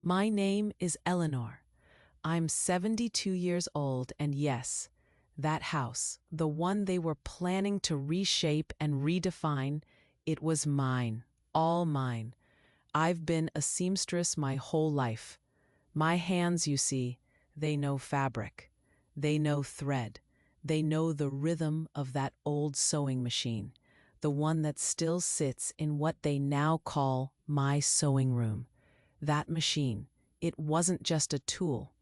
My name is Eleanor. I'm 72 years old, and yes, that house, the one they were planning to reshape and redefine, it was mine, all mine. I've been a seamstress my whole life. My hands, you see, they know fabric. They know thread. They know the rhythm of that old sewing machine, the one that still sits in what they now call my sewing room. That machine, it wasn't just a tool,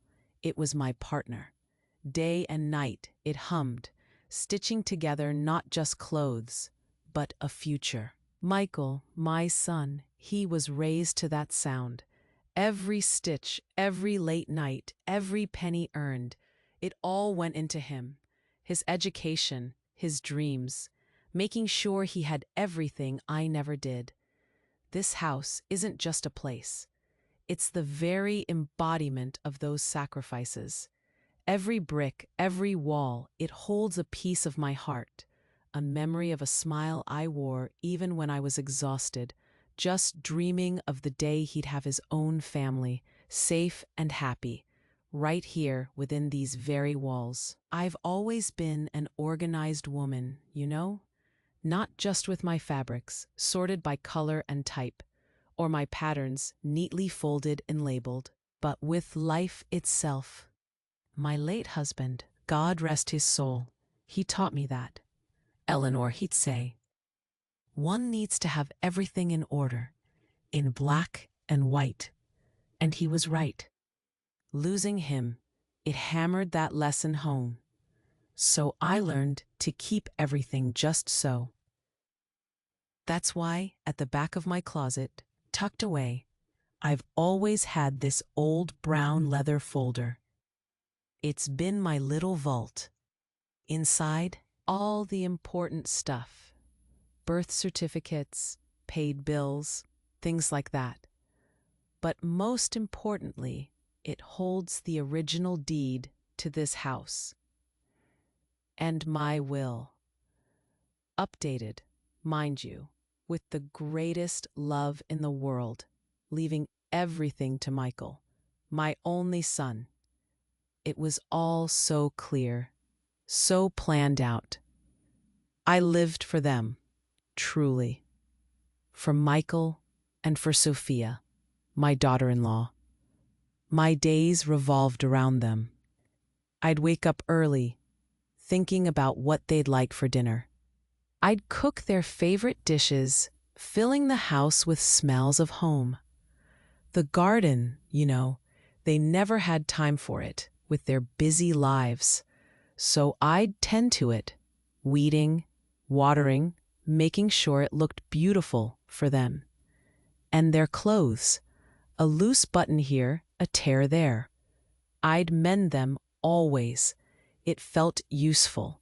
it was my partner. Day and night it hummed, stitching together not just clothes, but a future. Michael, my son, he was raised to that sound. Every stitch, every late night, every penny earned, it all went into him. His education, his dreams, making sure he had everything I never did. This house isn't just a place. It's the very embodiment of those sacrifices. Every brick, every wall, it holds a piece of my heart, a memory of a smile I wore even when I was exhausted, just dreaming of the day he'd have his own family, safe and happy, right here within these very walls. I've always been an organized woman, you know? Not just with my fabrics, sorted by color and type, or my patterns neatly folded and labeled, but with life itself. My late husband, God rest his soul, he taught me that. Eleanor, he'd say, one needs to have everything in order, in black and white. And he was right. Losing him, it hammered that lesson home. So I learned to keep everything just so. That's why, at the back of my closet, tucked away, I've always had this old brown leather folder. It's been my little vault. Inside, all the important stuff. Birth certificates, paid bills, things like that. But most importantly, it holds the original deed to this house. And my will. Updated, mind you, with the greatest love in the world, leaving everything to Michael, my only son. It was all so clear, so planned out. I lived for them, truly. For Michael and for Sophia, my daughter-in-law. My days revolved around them. I'd wake up early, thinking about what they'd like for dinner. I'd cook their favorite dishes, filling the house with smells of home. The garden, they never had time for it with their busy lives. So I'd tend to it, weeding, watering, making sure it looked beautiful for them. And their clothes, a loose button here, a tear there. I'd mend them always. It felt useful.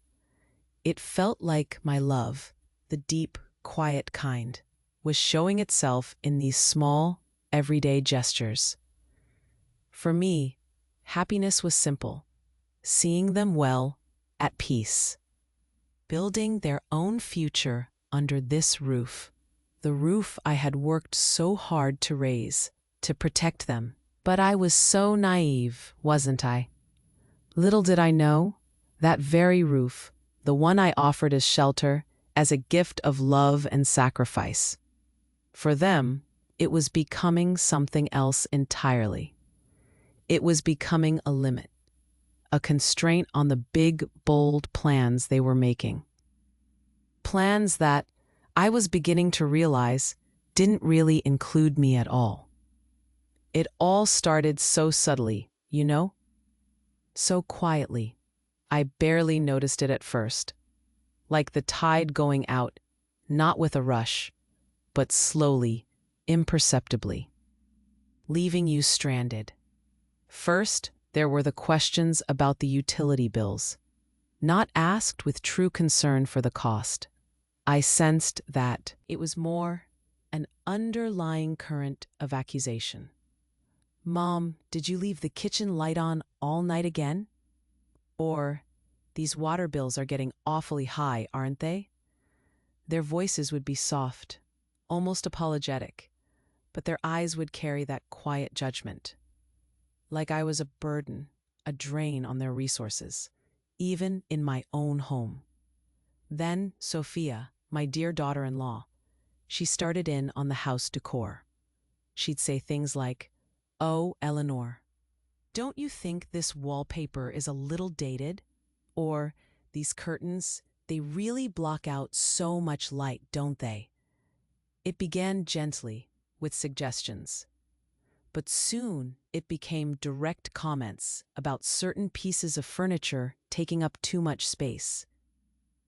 It felt like my love, the deep, quiet kind, was showing itself in these small, everyday gestures. For me, happiness was simple. Seeing them well, at peace. Building their own future under this roof. The roof I had worked so hard to raise, to protect them. But I was so naive, wasn't I? Little did I know, that very roof, the one I offered as shelter, as a gift of love and sacrifice. For them, it was becoming something else entirely. It was becoming a limit, a constraint on the big, bold plans they were making. Plans that, I was beginning to realize, didn't really include me at all. It all started so subtly, so quietly. I barely noticed it at first. Like the tide going out, not with a rush, but slowly, imperceptibly, leaving you stranded. First, there were the questions about the utility bills, not asked with true concern for the cost. I sensed that it was more an underlying current of accusation. Mom, did you leave the kitchen light on all night again? Or, these water bills are getting awfully high, aren't they? Their voices would be soft, almost apologetic, but their eyes would carry that quiet judgment, like I was a burden, a drain on their resources, even in my own home. Then Sophia, my dear daughter-in-law, she started in on the house decor. She'd say things like, "Oh, Eleanor, don't you think this wallpaper is a little dated?" Or, "These curtains, they really block out so much light, don't they?" It began gently, with suggestions. But soon it became direct comments about certain pieces of furniture taking up too much space.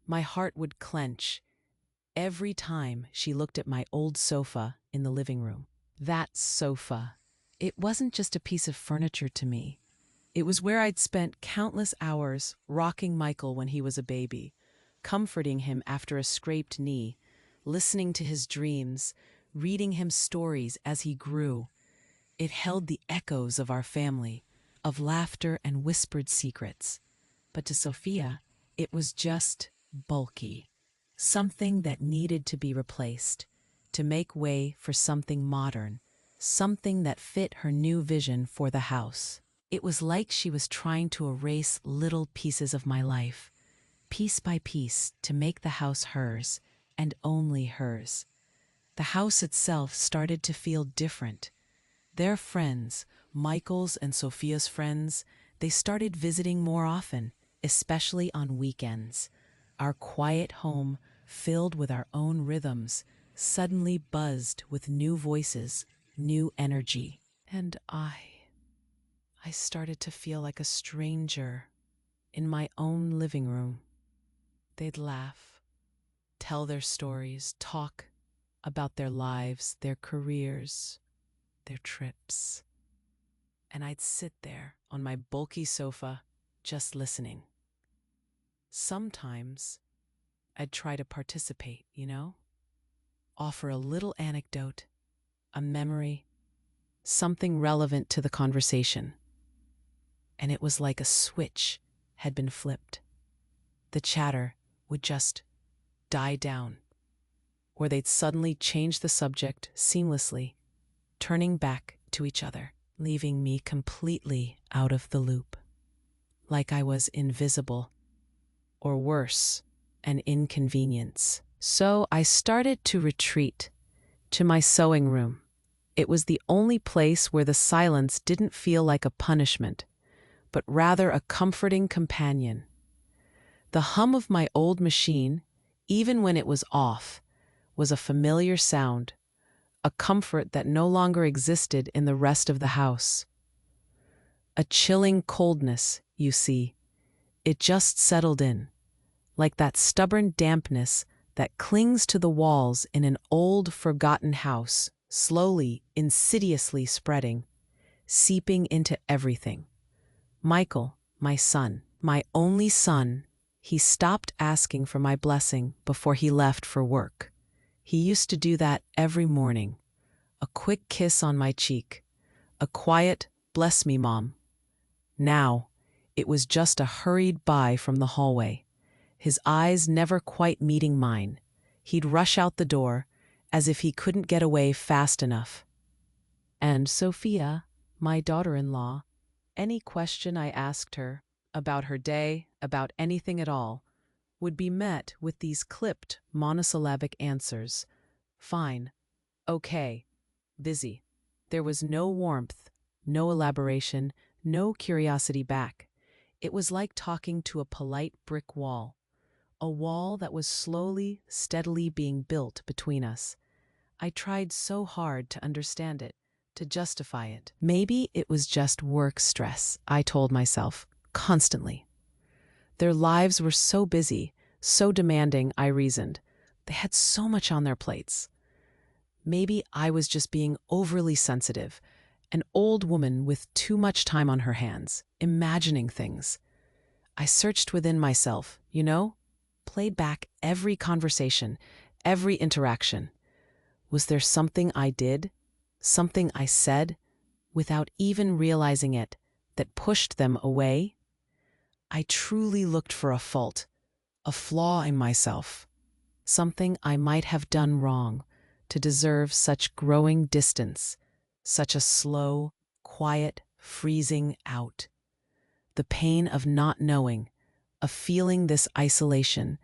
My heart would clench every time she looked at my old sofa in the living room. That sofa, it wasn't just a piece of furniture to me. It was where I'd spent countless hours rocking Michael when he was a baby, comforting him after a scraped knee, listening to his dreams, reading him stories as he grew. It held the echoes of our family, of laughter and whispered secrets. But to Sophia, it was just bulky, something that needed to be replaced, to make way for something modern, something that fit her new vision for the house. It was like she was trying to erase little pieces of my life, piece by piece, to make the house hers, and only hers. The house itself started to feel different. Their friends, Michael's and Sophia's friends, they started visiting more often, especially on weekends. Our quiet home, filled with our own rhythms, suddenly buzzed with new voices, new energy. And I started to feel like a stranger in my own living room. They'd laugh, tell their stories, talk about their lives, their careers, their trips. And I'd sit there on my bulky sofa, just listening. Sometimes I'd try to participate, offer a little anecdote, a memory, something relevant to the conversation. And it was like a switch had been flipped. The chatter would just die down, or they'd suddenly change the subject seamlessly, turning back to each other, leaving me completely out of the loop, like I was invisible, or worse, an inconvenience. So I started to retreat to my sewing room. It was the only place where the silence didn't feel like a punishment, but rather a comforting companion. The hum of my old machine, even when it was off, was a familiar sound, a comfort that no longer existed in the rest of the house. A chilling coldness, you see. It just settled in, like that stubborn dampness that clings to the walls in an old, forgotten house, slowly, insidiously spreading, seeping into everything. Michael, my son, my only son, he stopped asking for my blessing before he left for work. He used to do that every morning. A quick kiss on my cheek, a quiet, "Bless me, Mom." Now, it was just a hurried bye from the hallway, his eyes never quite meeting mine. He'd rush out the door, as if he couldn't get away fast enough. And Sophia, my daughter-in-law, any question I asked her, about her day, about anything at all, would be met with these clipped monosyllabic answers. Fine. Okay. Busy. There was no warmth, no elaboration, no curiosity back. It was like talking to a polite brick wall, a wall that was slowly, steadily being built between us. I tried so hard to understand it, to justify it. Maybe it was just work stress, I told myself, constantly. Their lives were so busy, so demanding, I reasoned. They had so much on their plates. Maybe I was just being overly sensitive, an old woman with too much time on her hands, imagining things. I searched within myself, played back every conversation, every interaction. Was there something I did, something I said, without even realizing it, that pushed them away? I truly looked for a fault, a flaw in myself, something I might have done wrong, to deserve such growing distance, such a slow, quiet freezing out. The pain of not knowing, of feeling this isolation,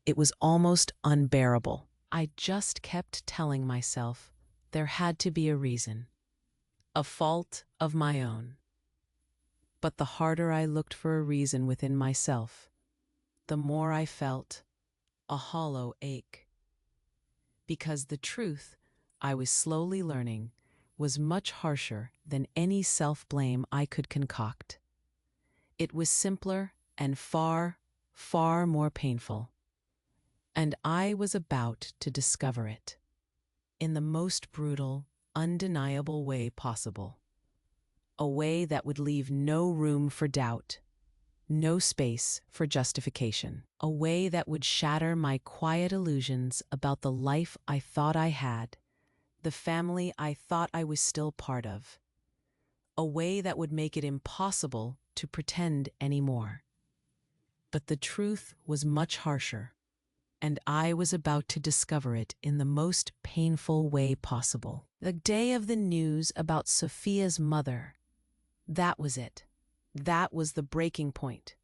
it was almost unbearable. I just kept telling myself there had to be a reason, a fault of my own. But the harder I looked for a reason within myself, the more I felt a hollow ache. Because the truth, I was slowly learning, was much harsher than any self-blame I could concoct. It was simpler and far, far more painful. And I was about to discover it in the most brutal, undeniable way possible. A way that would leave no room for doubt, no space for justification. A way that would shatter my quiet illusions about the life I thought I had, the family I thought I was still part of. A way that would make it impossible to pretend anymore. But the truth was much harsher, and I was about to discover it in the most painful way possible. The day of the news about Sophia's mother, that was it. That was the breaking point.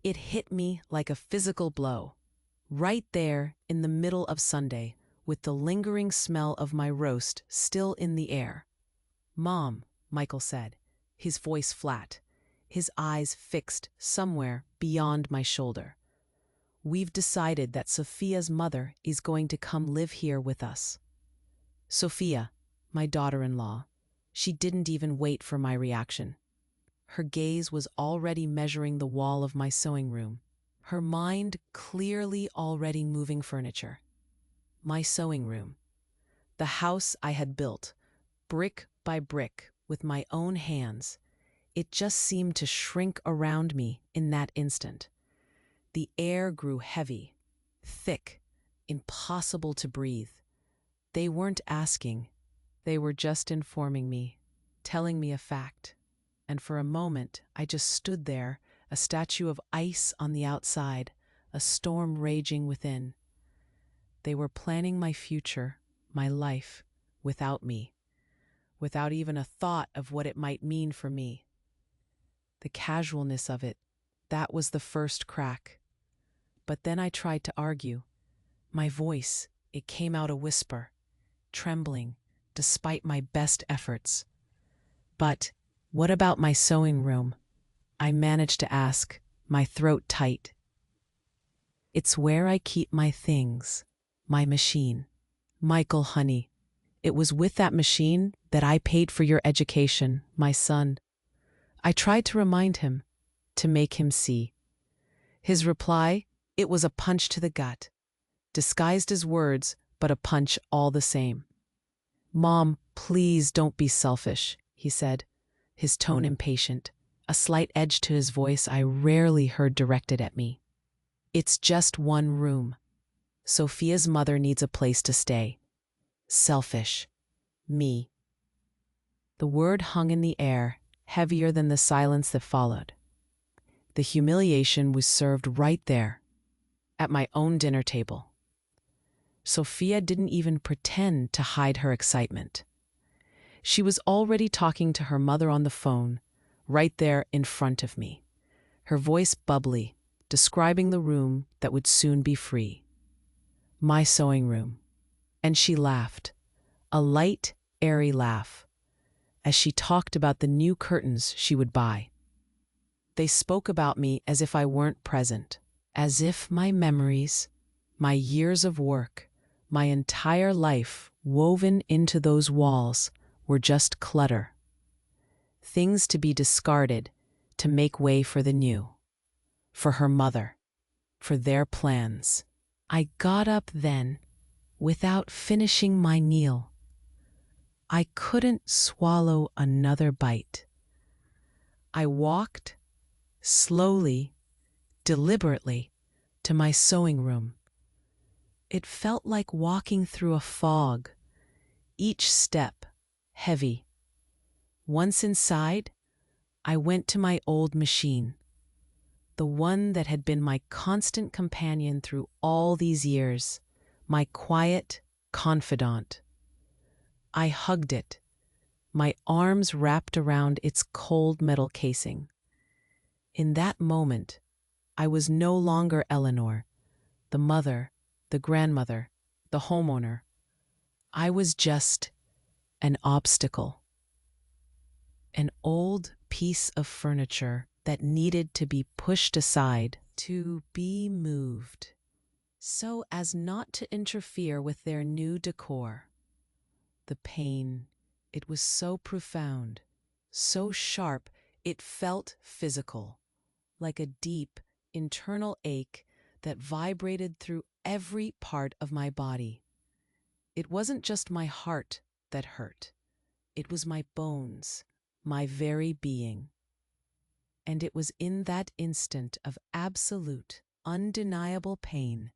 It hit me like a physical blow, right there in the middle of Sunday, with the lingering smell of my roast still in the air. "Mom," Michael said, his voice flat, his eyes fixed somewhere beyond my shoulder. "We've decided that Sophia's mother is going to come live here with us." Sophia, my daughter-in-law, she didn't even wait for my reaction. Her gaze was already measuring the wall of my sewing room, her mind clearly already moving furniture. My sewing room, the house I had built, brick by brick, with my own hands, it just seemed to shrink around me in that instant. The air grew heavy, thick, impossible to breathe. They weren't asking, they were just informing me, telling me a fact. And for a moment, I just stood there, a statue of ice on the outside, a storm raging within. They were planning my future, my life, without me, without even a thought of what it might mean for me. The casualness of it, that was the first crack. But then I tried to argue. My voice, it came out a whisper, trembling, despite my best efforts. "But what about my sewing room?" I managed to ask, my throat tight. "It's where I keep my things, my machine. Michael, honey, it was with that machine that I paid for your education, my son." I tried to remind him, to make him see. His reply, it was a punch to the gut, disguised as words, but a punch all the same. "Mom, please don't be selfish," he said, his tone impatient, a slight edge to his voice I rarely heard directed at me. "It's just one room. Sophia's mother needs a place to stay. Selfish. Me." The word hung in the air, heavier than the silence that followed. The humiliation was served right there, at my own dinner table. Sophia didn't even pretend to hide her excitement. She was already talking to her mother on the phone, right there in front of me, her voice bubbly, describing the room that would soon be free. My sewing room. And she laughed, a light, airy laugh, as she talked about the new curtains she would buy. They spoke about me as if I weren't present, as if my memories, my years of work, my entire life woven into those walls were just clutter. Things to be discarded to make way for the new. For her mother. For their plans. I got up then, without finishing my meal. I couldn't swallow another bite. I walked, slowly, deliberately, to my sewing room. It felt like walking through a fog, each step heavy. Once inside, I went to my old machine, the one that had been my constant companion through all these years, my quiet, confidant. I hugged it, my arms wrapped around its cold metal casing. In that moment, I was no longer Eleanor, the mother, the grandmother, the homeowner. I was just an obstacle, an old piece of furniture that needed to be pushed aside, to be moved, so as not to interfere with their new decor. The pain, it was so profound, so sharp, it felt physical, like a deep, internal ache that vibrated through every part of my body. It wasn't just my heart that hurt. It was my bones, my very being. And it was in that instant of absolute, undeniable pain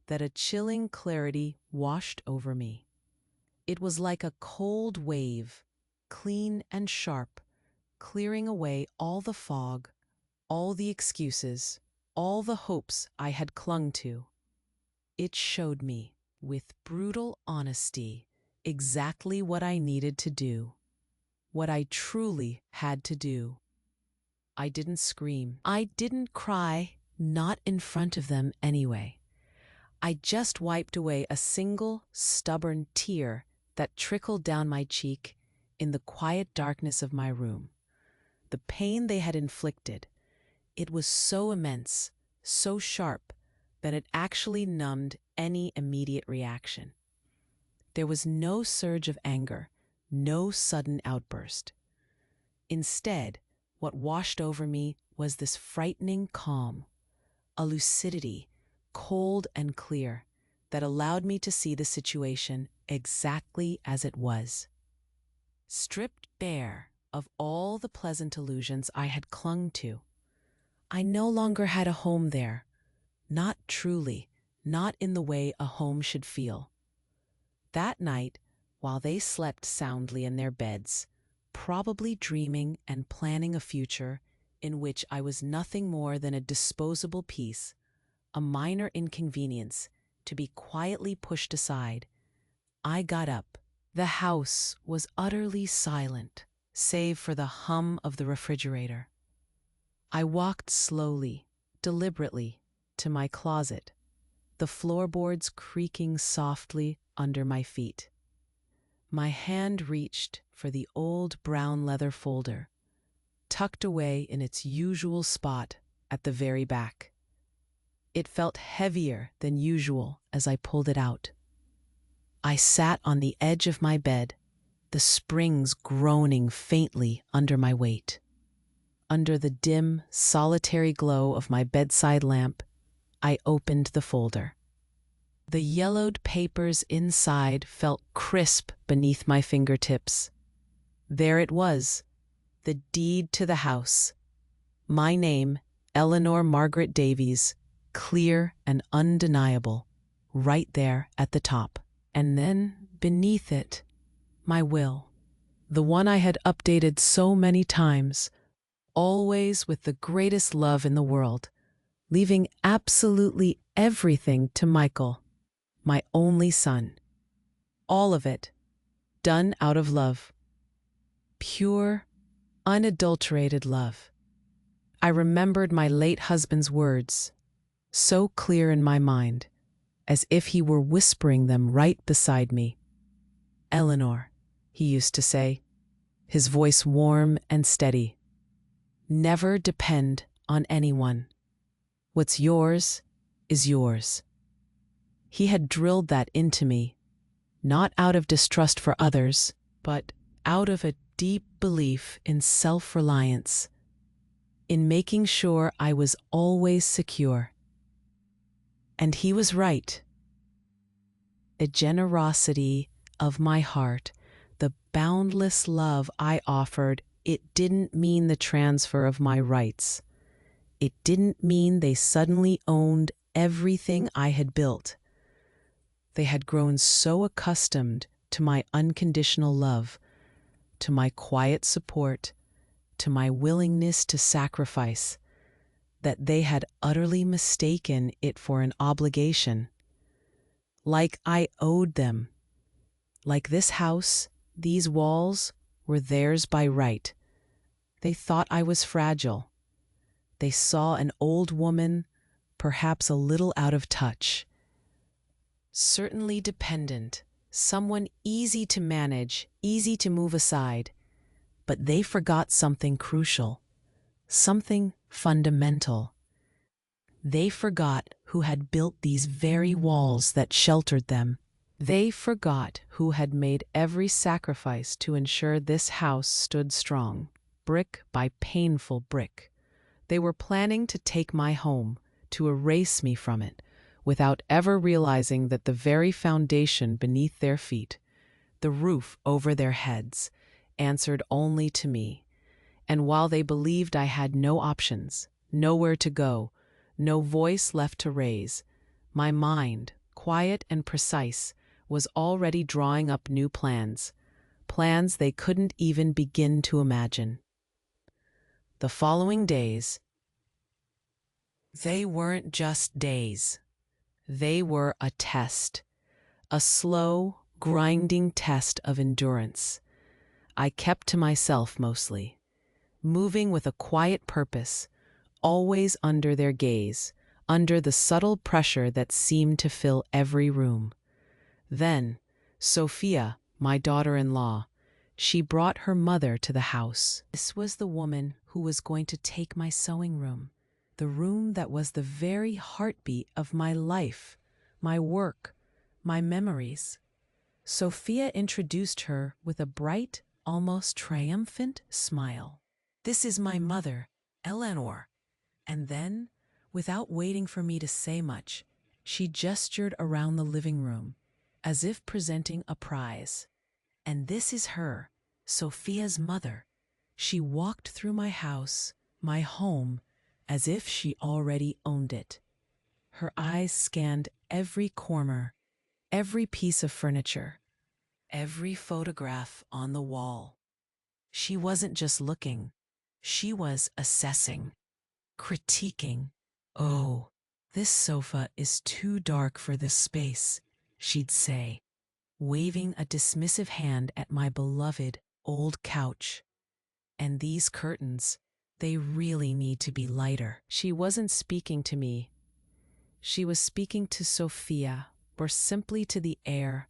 that a chilling clarity washed over me. It was like a cold wave, clean and sharp, clearing away all the fog, all the excuses, all the hopes I had clung to. It showed me, with brutal honesty, exactly what I needed to do, what I truly had to do. I didn't scream. I didn't cry, not in front of them anyway. I just wiped away a single, stubborn tear that trickled down my cheek in the quiet darkness of my room. The pain they had inflicted, it was so immense, so sharp, that it actually numbed any immediate reaction. There was no surge of anger, no sudden outburst. Instead, what washed over me was this frightening calm, a lucidity, cold and clear, that allowed me to see the situation exactly as it was. Stripped bare of all the pleasant illusions I had clung to, I no longer had a home there, not truly, not in the way a home should feel. That night, while they slept soundly in their beds, probably dreaming and planning a future in which I was nothing more than a disposable piece, a minor inconvenience to be quietly pushed aside, I got up. The house was utterly silent, save for the hum of the refrigerator. I walked slowly, deliberately, to my closet, the floorboards creaking softly under my feet. My hand reached for the old brown leather folder, tucked away in its usual spot at the very back. It felt heavier than usual as I pulled it out. I sat on the edge of my bed, the springs groaning faintly under my weight. Under the dim, solitary glow of my bedside lamp, I opened the folder. The yellowed papers inside felt crisp beneath my fingertips. There it was, the deed to the house. My name, Eleanor Margaret Davies, clear and undeniable, right there at the top. And then, beneath it, my will, the one I had updated so many times, always with the greatest love in the world, leaving absolutely everything to Michael, my only son. All of it, done out of love. Pure, unadulterated love. I remembered my late husband's words, so clear in my mind, as if he were whispering them right beside me. Eleanor, he used to say, his voice warm and steady. Never depend on anyone. What's yours is yours. He had drilled that into me, not out of distrust for others, but out of a deep belief in self-reliance, in making sure I was always secure. And he was right. A generosity of my heart, the boundless love I offered, it didn't mean the transfer of my rights. It didn't mean they suddenly owned everything I had built. They had grown so accustomed to my unconditional love, to my quiet support, to my willingness to sacrifice, that they had utterly mistaken it for an obligation. Like I owed them Like this house, these walls were theirs by right. They thought I was fragile. They saw an old woman, perhaps a little out of touch. Certainly dependent, someone easy to manage, easy to move aside. But they forgot something crucial, something fundamental. They forgot who had built these very walls that sheltered them. They forgot who had made every sacrifice to ensure this house stood strong, brick by painful brick. They were planning to take my home, to erase me from it, without ever realizing that the very foundation beneath their feet, the roof over their heads, answered only to me. And while they believed I had no options, nowhere to go, no voice left to raise, my mind, quiet and precise, was already drawing up new plans, plans they couldn't even begin to imagine. The following days, they weren't just days. They were a test, a slow, grinding test of endurance. I kept to myself mostly, moving with a quiet purpose, always under their gaze, under the subtle pressure that seemed to fill every room. Then, Sophia, my daughter-in-law, she brought her mother to the house. This was the woman who was going to take my sewing room, the room that was the very heartbeat of my life, my work, my memories. Sophia introduced her with a bright, almost triumphant smile. "This is my mother, Eleanor." And then, without waiting for me to say much, she gestured around the living room, as if presenting a prize. "And this is her, Sophia's mother." She walked through my house, my home, as if she already owned it. Her eyes scanned every corner, every piece of furniture, every photograph on the wall. She wasn't just looking, she was assessing, critiquing. "Oh, this sofa is too dark for this space," she'd say, waving a dismissive hand at my beloved old couch. "And these curtains, they really need to be lighter." She wasn't speaking to me. She was speaking to Sophia, or simply to the air,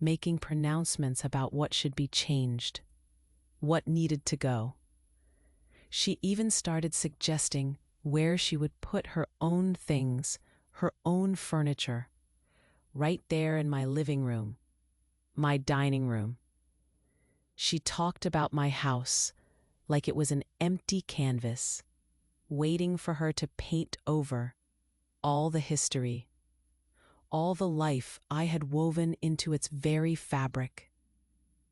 making pronouncements about what should be changed, what needed to go. She even started suggesting where she would put her own things, her own furniture, right there in my living room, my dining room. She talked about my house like it was an empty canvas, waiting for her to paint over all the history, all the life I had woven into its very fabric.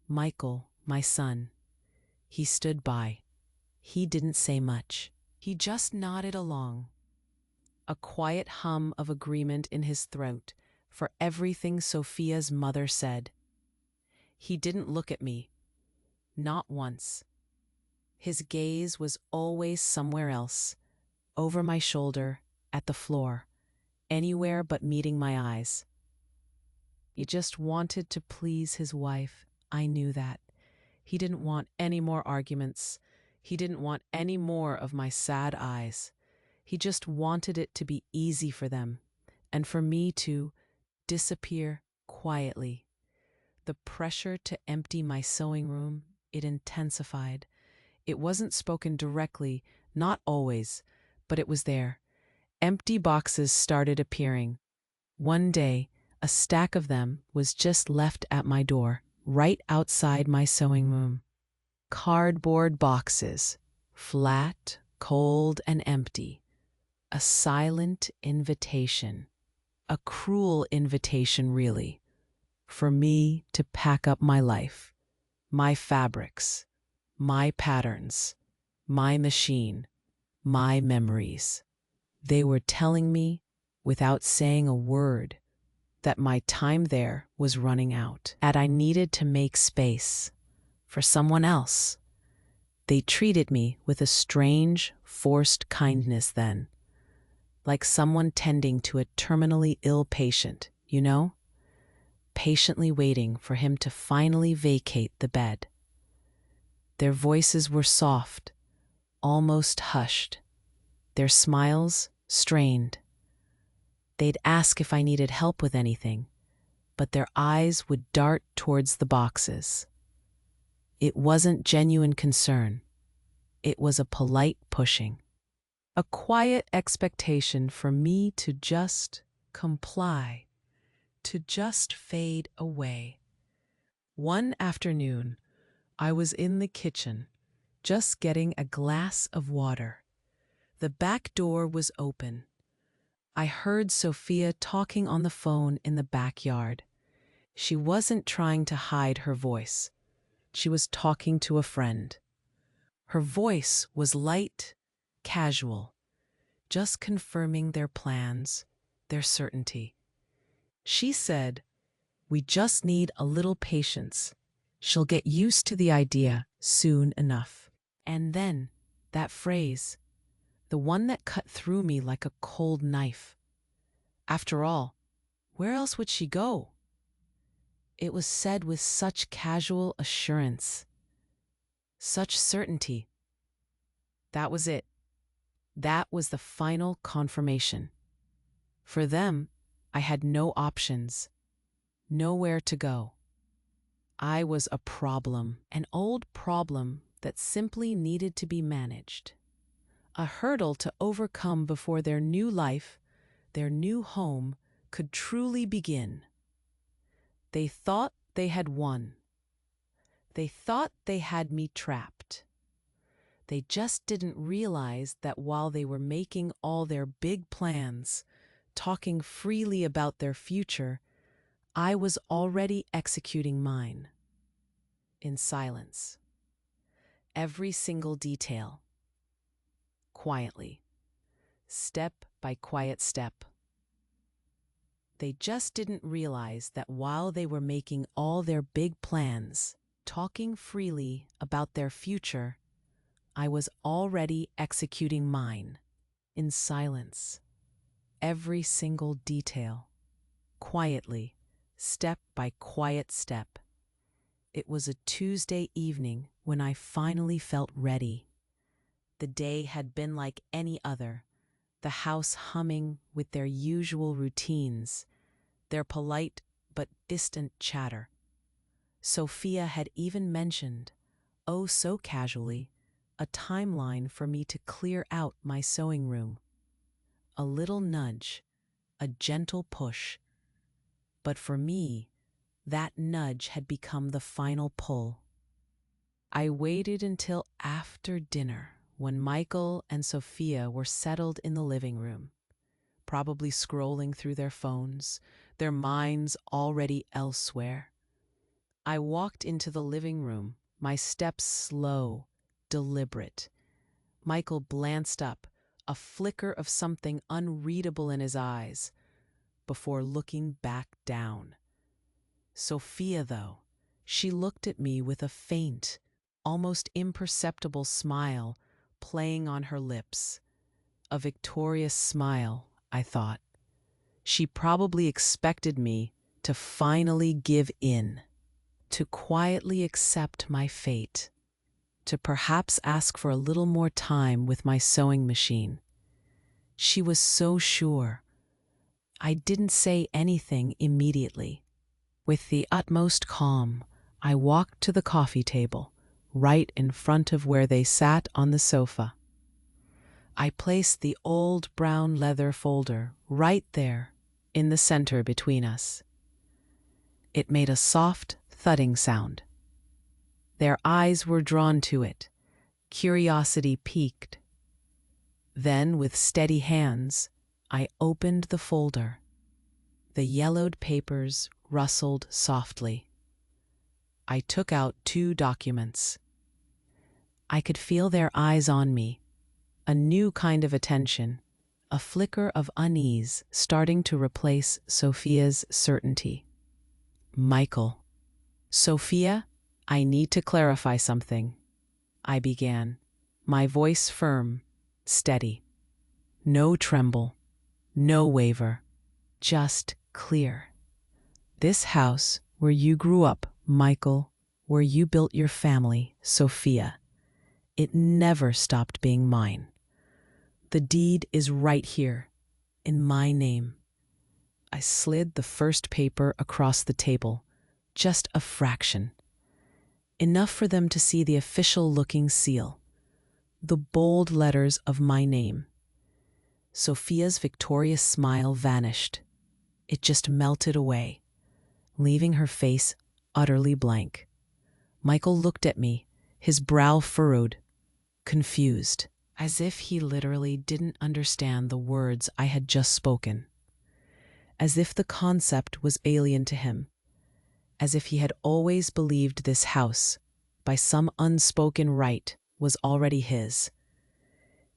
Michael, my son, he stood by. He didn't say much. He just nodded along, a quiet hum of agreement in his throat for everything Sophia's mother said. He didn't look at me, not once. His gaze was always somewhere else, over my shoulder, at the floor, anywhere but meeting my eyes. He just wanted to please his wife. I knew that. He didn't want any more arguments. He didn't want any more of my sad eyes. He just wanted it to be easy for them, and for me to disappear quietly. The pressure to empty my sewing room, it intensified. It wasn't spoken directly, not always, but it was there. Empty boxes started appearing. One day, a stack of them was just left at my door, right outside my sewing room. Cardboard boxes, flat, cold, and empty. A silent invitation. A cruel invitation, really, for me to pack up my life, my fabrics, my patterns, my machine, my memories. They were telling me, without saying a word, that my time there was running out, that I needed to make space for someone else. They treated me with a strange, forced kindness then, like someone tending to a terminally ill patient, you know? patiently waiting for him to finally vacate the bed. Their voices were soft, almost hushed, their smiles strained. They'd ask if I needed help with anything, but their eyes would dart towards the boxes. It wasn't genuine concern. It was a polite pushing. A quiet expectation for me to just comply, to just fade away. One afternoon, I was in the kitchen, just getting a glass of water. The back door was open. I heard Sophia talking on the phone in the backyard. She wasn't trying to hide her voice. She was talking to a friend. Her voice was light, casual, just confirming their plans, their certainty. She said, "We just need a little patience. She'll get used to the idea soon enough." And then, that phrase, the one that cut through me like a cold knife. After all, where else would she go? It was said with such casual assurance, such certainty. That was it. That was the final confirmation. For them, I had no options, nowhere to go. I was a problem, an old problem that simply needed to be managed. A hurdle to overcome before their new life, their new home, could truly begin. They thought they had won. They thought they had me trapped. They just didn't realize that while they were making all their big plans, talking freely about their future, I was already executing mine. In silence. Every single detail. Quietly. Step by quiet step. They just didn't realize that while they were making all their big plans, talking freely about their future, I was already executing mine, in silence. Every single detail, quietly, step by quiet step. It was a Tuesday evening when I finally felt ready. The day had been like any other, the house humming with their usual routines, their polite but distant chatter. Sophia had even mentioned, oh so casually, a timeline for me to clear out my sewing room. A little nudge, a gentle push. But for me, that nudge had become the final pull. I waited until after dinner when Michael and Sophia were settled in the living room, probably scrolling through their phones, their minds already elsewhere. I walked into the living room, my steps slow, deliberate. Michael glanced up, a flicker of something unreadable in his eyes, before looking back down. Sophia, though, she looked at me with a faint, almost imperceptible smile playing on her lips. A victorious smile, I thought. She probably expected me to finally give in, to quietly accept my fate, to perhaps ask for a little more time with my sewing machine. She was so sure. I didn't say anything immediately. With the utmost calm, I walked to the coffee table, right in front of where they sat on the sofa. I placed the old brown leather folder right there, in the center between us. It made a soft, thudding sound. Their eyes were drawn to it. Curiosity piqued. Then, with steady hands, I opened the folder. The yellowed papers rustled softly. I took out 2 documents. I could feel their eyes on me, a new kind of attention, a flicker of unease starting to replace Sophia's certainty. Michael. Sophia, I need to clarify something, I began, my voice firm, steady. No tremble, no waver, just clear. This house where you grew up, Michael, where you built your family, Sophia, it never stopped being mine. The deed is right here, in my name." I slid the first paper across the table, just a fraction. Enough for them to see the official-looking seal, the bold letters of my name. Sophia's victorious smile vanished. It just melted away, leaving her face utterly blank. Michael looked at me, his brow furrowed, confused, as if he literally didn't understand the words I had just spoken, as if the concept was alien to him, as if he had always believed this house, by some unspoken right, was already his.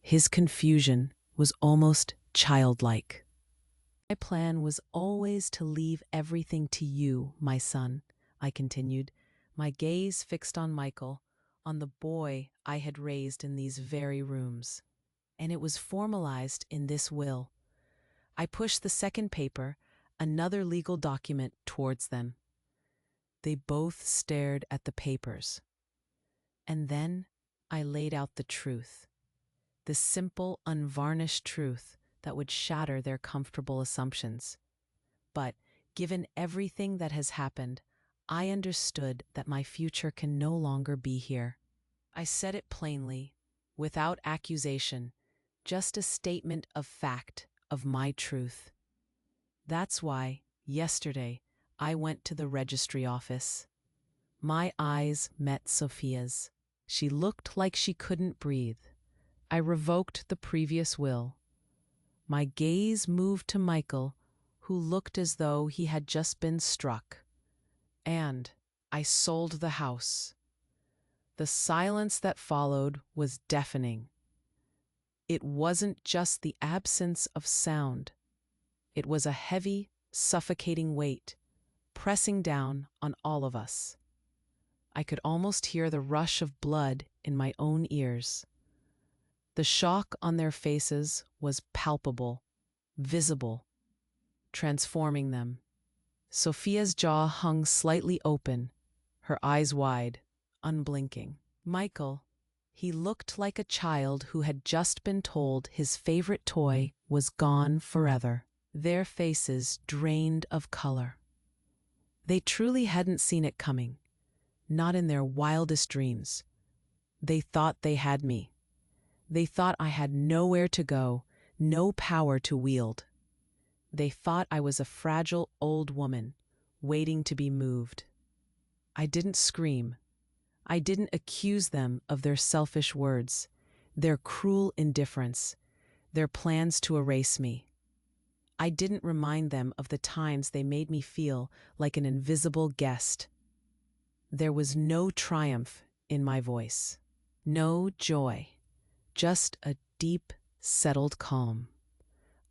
His confusion was almost childlike. "My plan was always to leave everything to you, my son," I continued, my gaze fixed on Michael, on the boy I had raised in these very rooms. "And it was formalized in this will." I pushed the second paper, another legal document, towards them. They both stared at the papers. And then I laid out the truth, the simple, unvarnished truth that would shatter their comfortable assumptions. But given everything that has happened, I understood that my future can no longer be here. I said it plainly, without accusation, just a statement of fact, of my truth. That's why, yesterday, I went to the registry office. My eyes met Sophia's. She looked like she couldn't breathe. I revoked the previous will. My gaze moved to Michael, who looked as though he had just been struck. And I sold the house. The silence that followed was deafening. It wasn't just the absence of sound. It was a heavy, suffocating weight, pressing down on all of us. I could almost hear the rush of blood in my own ears. The shock on their faces was palpable, visible, transforming them. Sophia's jaw hung slightly open, her eyes wide, unblinking. Michael, he looked like a child who had just been told his favorite toy was gone forever. Their faces drained of color. They truly hadn't seen it coming, not in their wildest dreams. They thought they had me. They thought I had nowhere to go, no power to wield. They thought I was a fragile old woman, waiting to be moved. I didn't scream. I didn't accuse them of their selfish words, their cruel indifference, their plans to erase me. I didn't remind them of the times they made me feel like an invisible guest. There was no triumph in my voice, no joy, just a deep, settled calm.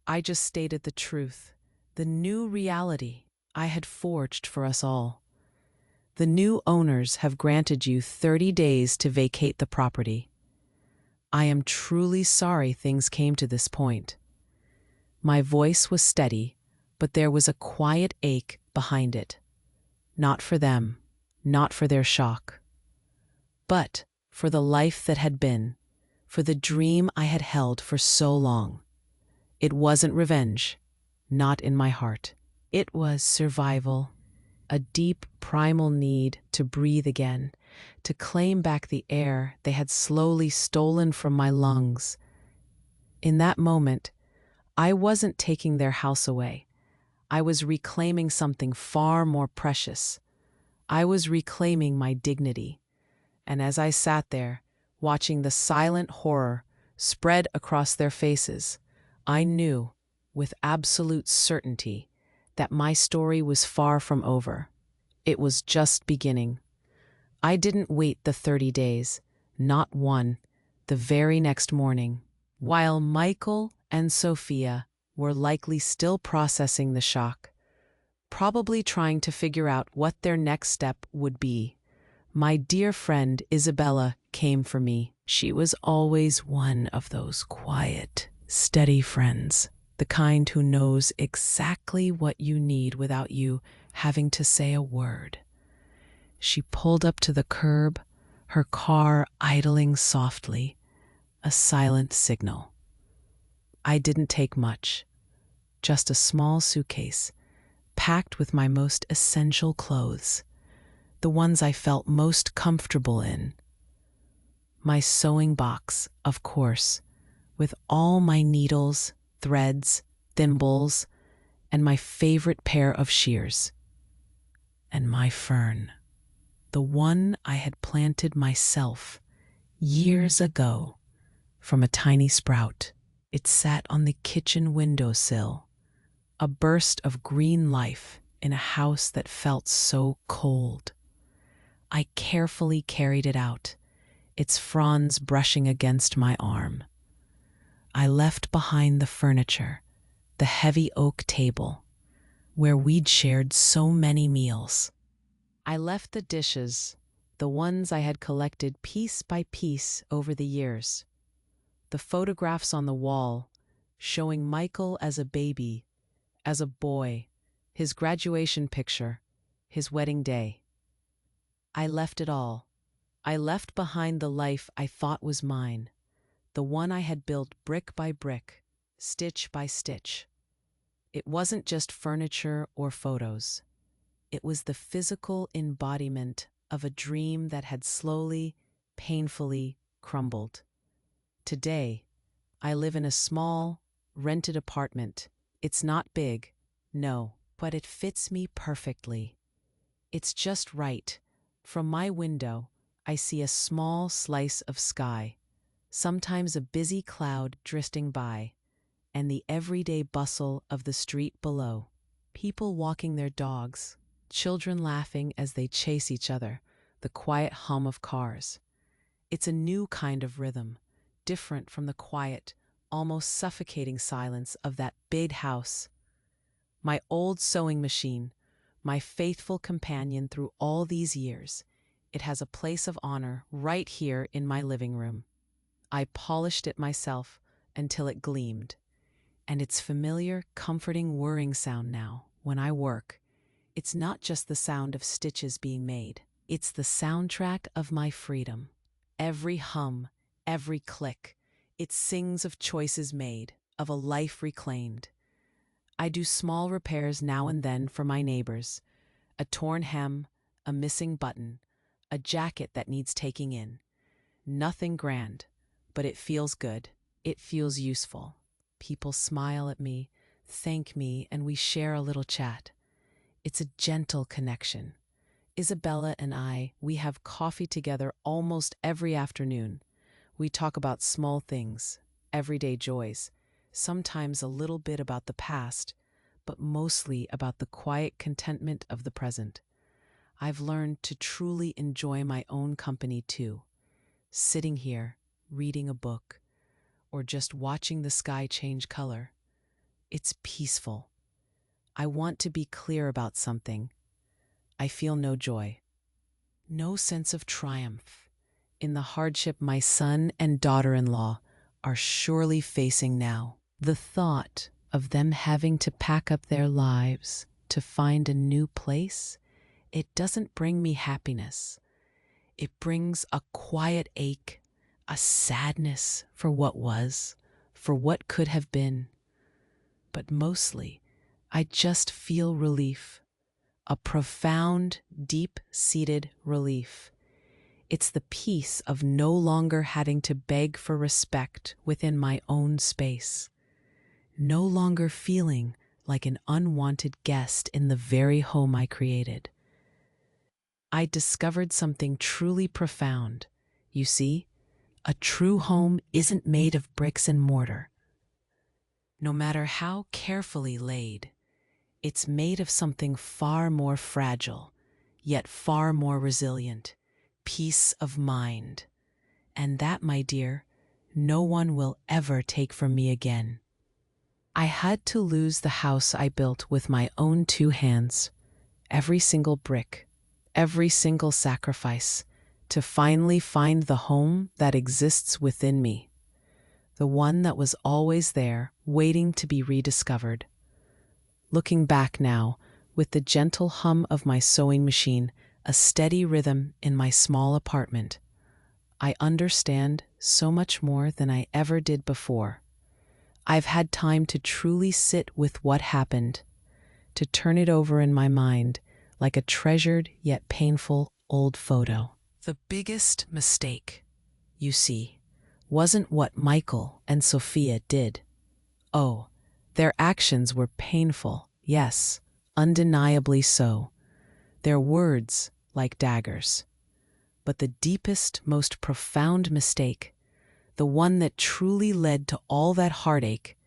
I just stated the truth, the new reality I had forged for us all. The new owners have granted you 30 days to vacate the property. I am truly sorry things came to this point. My voice was steady, but there was a quiet ache behind it. Not for them, not for their shock, but for the life that had been, for the dream I had held for so long. It wasn't revenge, not in my heart. It was survival, a deep primal need to breathe again, to claim back the air they had slowly stolen from my lungs. In that moment, I wasn't taking their house away. I was reclaiming something far more precious. I was reclaiming my dignity. And as I sat there, watching the silent horror spread across their faces, I knew, with absolute certainty, that my story was far from over. It was just beginning. I didn't wait the 30 days, not one, the very next morning. While Michael and Sophia were likely still processing the shock, probably trying to figure out what their next step would be, my dear friend Isabella came for me. She was always one of those quiet, steady friends, the kind who knows exactly what you need without you having to say a word. She pulled up to the curb, her car idling softly, a silent signal. I didn't take much, just a small suitcase, packed with my most essential clothes, the ones I felt most comfortable in. My sewing box, of course, with all my needles, threads, thimbles, and my favorite pair of shears. And my fern, the one I had planted myself years ago from a tiny sprout. It sat on the kitchen windowsill, a burst of green life in a house that felt so cold. I carefully carried it out, its fronds brushing against my arm. I left behind the furniture, the heavy oak table, where we'd shared so many meals. I left the dishes, the ones I had collected piece by piece over the years. The photographs on the wall, showing Michael as a baby, as a boy, his graduation picture, his wedding day. I left it all. I left behind the life I thought was mine, the one I had built brick by brick, stitch by stitch. It wasn't just furniture or photos. It was the physical embodiment of a dream that had slowly, painfully crumbled. Today, I live in a small, rented apartment. It's not big, no, but it fits me perfectly. It's just right. From my window, I see a small slice of sky, sometimes a busy cloud drifting by, and the everyday bustle of the street below. People walking their dogs, children laughing as they chase each other, the quiet hum of cars. It's a new kind of rhythm, different from the quiet, almost suffocating silence of that big house. My old sewing machine, my faithful companion through all these years, it has a place of honor right here in my living room. I polished it myself until it gleamed, and its familiar, comforting whirring sound now, when I work, it's not just the sound of stitches being made. It's the soundtrack of my freedom. Every hum, every click, it sings of choices made, of a life reclaimed. I do small repairs now and then for my neighbors. A torn hem, a missing button, a jacket that needs taking in. Nothing grand, but it feels good. It feels useful. People smile at me, thank me, and we share a little chat. It's a gentle connection. Isabella and I, we have coffee together almost every afternoon. We talk about small things, everyday joys, sometimes a little bit about the past, but mostly about the quiet contentment of the present. I've learned to truly enjoy my own company too, sitting here, reading a book, or just watching the sky change color. It's peaceful. I want to be clear about something. I feel no joy, no sense of triumph in the hardship my son and daughter-in-law are surely facing now. The thought of them having to pack up their lives to find a new place, it doesn't bring me happiness. It brings a quiet ache, a sadness for what was, for what could have been. But mostly, I just feel relief, a profound, deep-seated relief. It's the peace of no longer having to beg for respect within my own space, no longer feeling like an unwanted guest in the very home I created. I discovered something truly profound. You see, a true home isn't made of bricks and mortar. No matter how carefully laid, it's made of something far more fragile, yet far more resilient, peace of mind. And that, my dear, no one will ever take from me again. I had to lose the house I built with my own 2 hands, every single brick, every single sacrifice, to finally find the home that exists within me, the one that was always there, waiting to be rediscovered. Looking back now, with the gentle hum of my sewing machine, a steady rhythm in my small apartment. I understand so much more than I ever did before. I've had time to truly sit with what happened, to turn it over in my mind like a treasured yet painful old photo. The biggest mistake, you see, wasn't what Michael and Sophia did. Oh, their actions were painful, yes, undeniably so. Their words like daggers. But the deepest, most profound mistake, the one that truly led to all that heartache,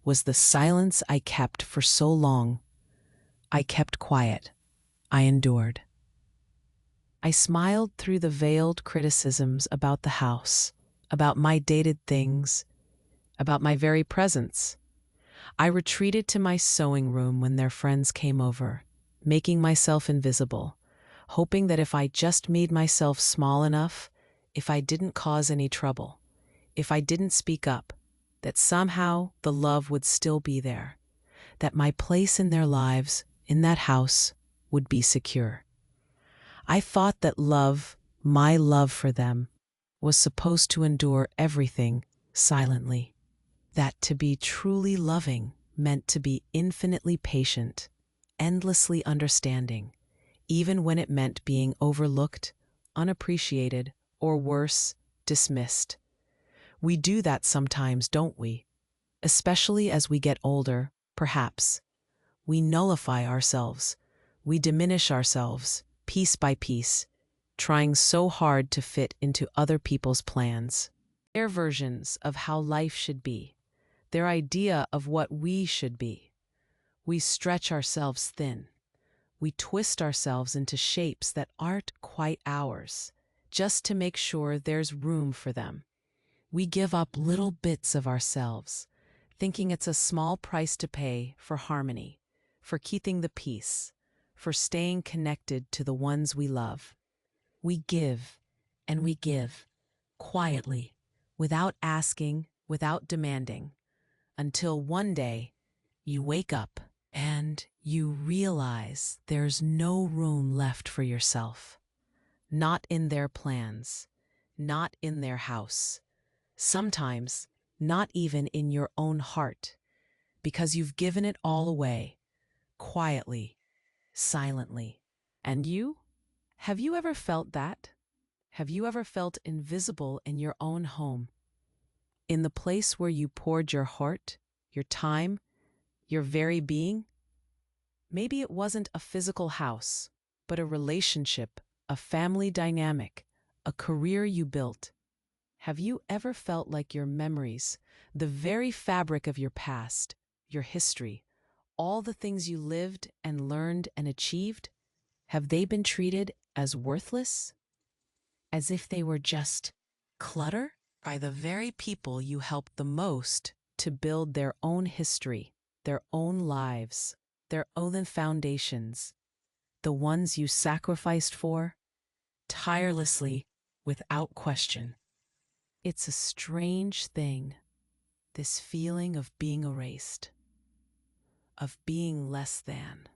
was the silence I kept for so long. I kept quiet. I endured. I smiled through the veiled criticisms about the house, about my dated things, about my very presence. I retreated to my sewing room when their friends came over, making myself invisible, hoping that if I just made myself small enough, if I didn't cause any trouble, if I didn't speak up, that somehow the love would still be there, that my place in their lives, in that house, would be secure. I thought that love, my love for them, was supposed to endure everything silently. That to be truly loving meant to be infinitely patient, endlessly understanding, even when it meant being overlooked, unappreciated, or worse, dismissed. We do that sometimes, don't we? Especially as we get older, perhaps. We nullify ourselves. We diminish ourselves, piece by piece, trying so hard to fit into other people's plans. Their versions of how life should be, their idea of what we should be. We stretch ourselves thin. We twist ourselves into shapes that aren't quite ours, just to make sure there's room for them. We give up little bits of ourselves, thinking it's a small price to pay for harmony, for keeping the peace, for staying connected to the ones we love. We give, and we give, quietly, without asking, without demanding, until one day you wake up and you realize there's no room left for yourself. Not in their plans, not in their house, sometimes not even in your own heart, because you've given it all away, quietly, silently. And you? Have you ever felt that? Have you ever felt invisible in your own home? In the place where you poured your heart, your time, your very being? Maybe it wasn't a physical house, but a relationship, a family dynamic, a career you built. Have you ever felt like your memories, the very fabric of your past, your history, all the things you lived and learned and achieved, have they been treated as worthless? As if they were just clutter by the very people you helped the most to build their own history, their own lives, their own foundations, the ones you sacrificed for, tirelessly, without question. It's a strange thing, this feeling of being erased, of being less than.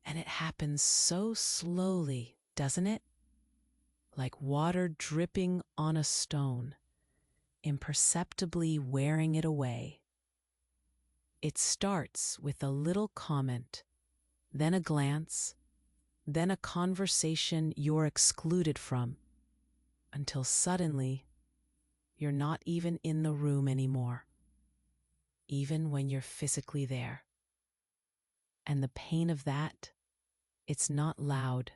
And it happens so slowly, doesn't it? Like water dripping on a stone, imperceptibly wearing it away. It starts with a little comment, then a glance, then a conversation you're excluded from, until suddenly you're not even in the room anymore, even when you're physically there. And the pain of that, it's not loud.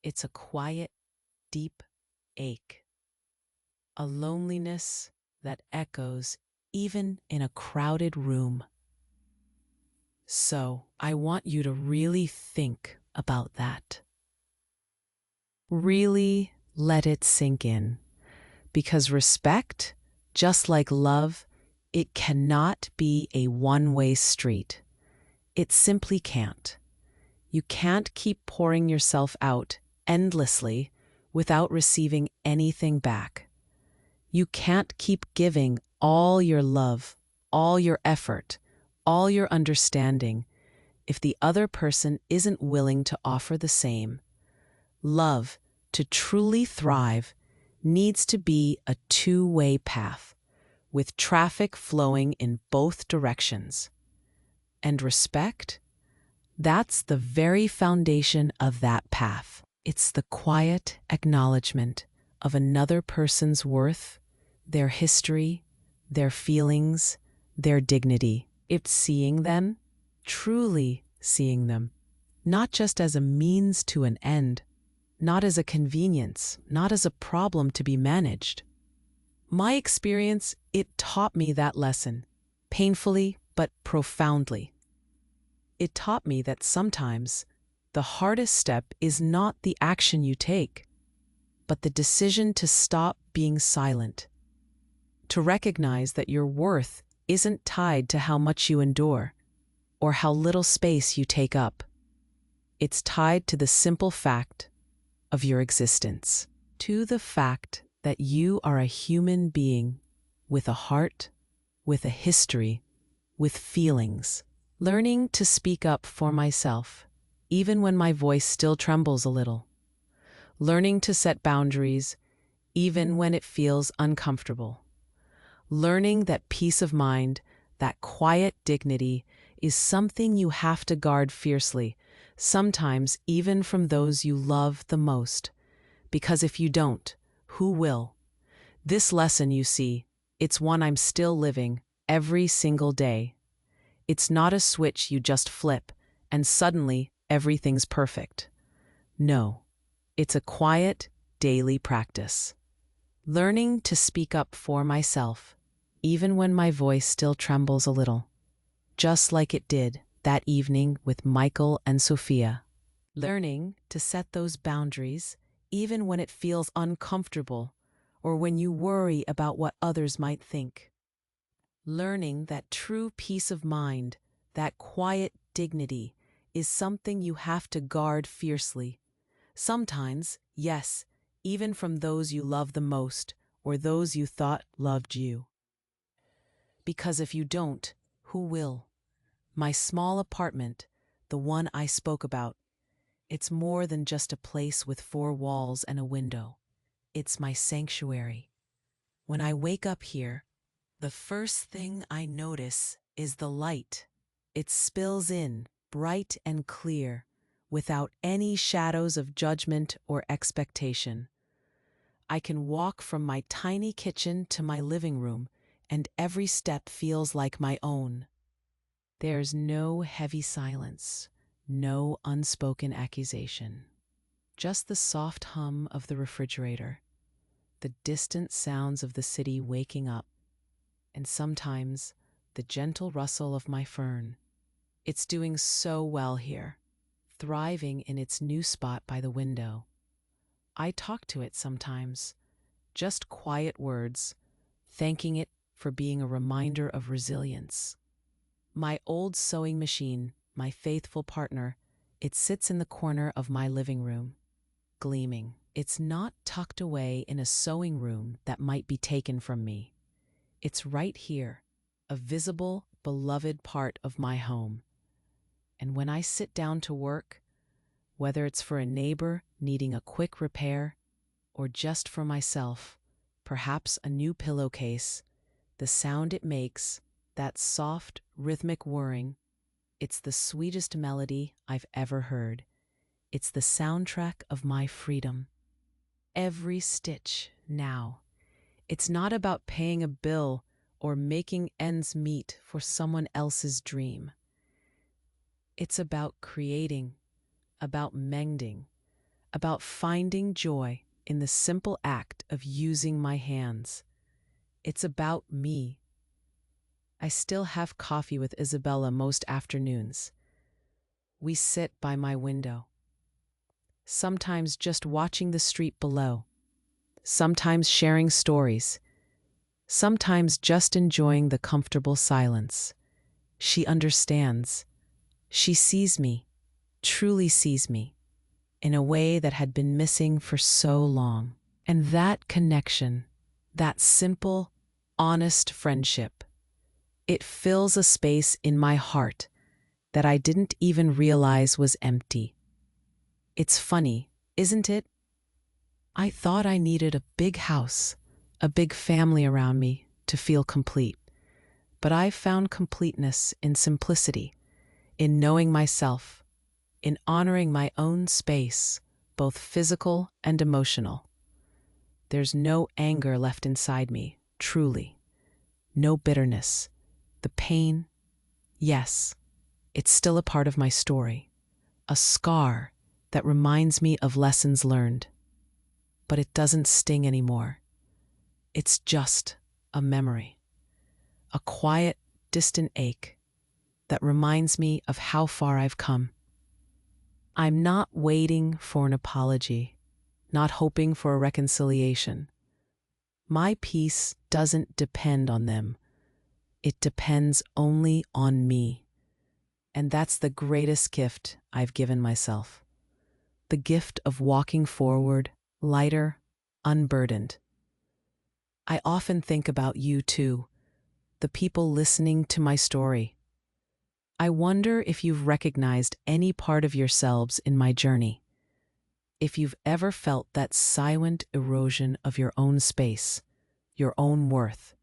It's a quiet, deep ache, a loneliness that echoes even in a crowded room. So I want you to really think about that. Really let it sink in. Because respect, just like love, it cannot be a one-way street. It simply can't. You can't keep pouring yourself out endlessly without receiving anything back. You can't keep giving all your love, all your effort, all your understanding, if the other person isn't willing to offer the same. Love, to truly thrive, needs to be a two-way path, with traffic flowing in both directions. And respect? That's the very foundation of that path. It's the quiet acknowledgement of another person's worth, their history, their feelings, their dignity. It's seeing them, truly seeing them, not just as a means to an end, not as a convenience, not as a problem to be managed. My experience, it taught me that lesson, painfully but profoundly. It taught me that sometimes the hardest step is not the action you take, but the decision to stop being silent, to recognize that your worth isn't tied to how much you endure or how little space you take up. It's tied to the simple fact of your existence, to the fact that you are a human being with a heart, with a history, with feelings. Learning to speak up for myself, even when my voice still trembles a little. Learning to set boundaries, even when it feels uncomfortable. Learning that peace of mind, that quiet dignity, is something you have to guard fiercely, sometimes even from those you love the most. Because if you don't, who will? This lesson, you see, it's one I'm still living every single day. It's not a switch you just flip, and suddenly everything's perfect. No, it's a quiet, daily practice. Learning to speak up for myself, even when my voice still trembles a little, just like it did that evening with Michael and Sophia. Learning to set those boundaries, even when it feels uncomfortable, or when you worry about what others might think. Learning that true peace of mind, that quiet dignity, is something you have to guard fiercely. Sometimes, yes, even from those you love the most, or those you thought loved you. Because if you don't, who will? My small apartment, the one I spoke about, it's more than just a place with four walls and a window. It's my sanctuary. When I wake up here, the first thing I notice is the light. It spills in, bright and clear, without any shadows of judgment or expectation. I can walk from my tiny kitchen to my living room, and every step feels like my own. There's no heavy silence, no unspoken accusation. Just the soft hum of the refrigerator, the distant sounds of the city waking up, and sometimes the gentle rustle of my fern. It's doing so well here, thriving in its new spot by the window. I talk to it sometimes, just quiet words, thanking it for being a reminder of resilience. My old sewing machine, my faithful partner, it sits in the corner of my living room, gleaming. It's not tucked away in a sewing room that might be taken from me. It's right here, a visible, beloved part of my home. And when I sit down to work, whether it's for a neighbor needing a quick repair, or just for myself, perhaps a new pillowcase, the sound it makes, that soft, rhythmic whirring, it's the sweetest melody I've ever heard. It's the soundtrack of my freedom. Every stitch now. It's not about paying a bill or making ends meet for someone else's dream. It's about creating, about mending, about finding joy in the simple act of using my hands. It's about me. I still have coffee with Isabella most afternoons. We sit by my window, sometimes just watching the street below, sometimes sharing stories, sometimes just enjoying the comfortable silence. She understands. She sees me, truly sees me, in a way that had been missing for so long. And that connection, that simple, honest friendship, it fills a space in my heart that I didn't even realize was empty. It's funny, isn't it? I thought I needed a big house, a big family around me to feel complete. But I've found completeness in simplicity, in knowing myself, in honoring my own space, both physical and emotional. There's no anger left inside me, truly. No bitterness. The pain, yes, it's still a part of my story, a scar that reminds me of lessons learned. But it doesn't sting anymore. It's just a memory, a quiet, distant ache that reminds me of how far I've come. I'm not waiting for an apology, not hoping for a reconciliation. My peace doesn't depend on them. It depends only on me. And that's the greatest gift I've given myself. The gift of walking forward, lighter, unburdened. I often think about you too, the people listening to my story. I wonder if you've recognized any part of yourselves in my journey. If you've ever felt that silent erosion of your own space, your own worth.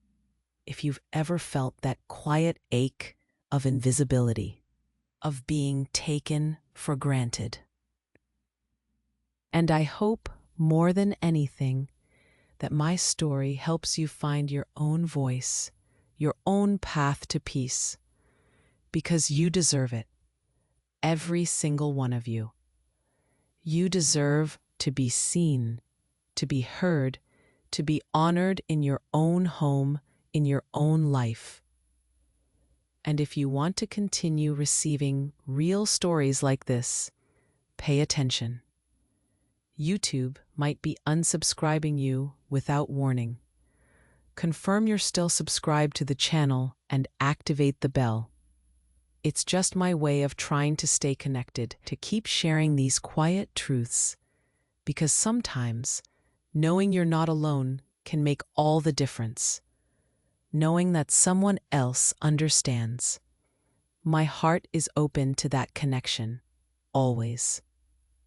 If you've ever felt that quiet ache of invisibility, of being taken for granted. And I hope, more than anything, that my story helps you find your own voice, your own path to peace, because you deserve it, every single one of you. You deserve to be seen, to be heard, to be honored in your own home, in your own life. And if you want to continue receiving real stories like this, pay attention. YouTube might be unsubscribing you without warning. Confirm you're still subscribed to the channel and activate the bell. It's just my way of trying to stay connected, to keep sharing these quiet truths, because sometimes knowing you're not alone can make all the difference. Knowing that someone else understands. My heart is open to that connection, always.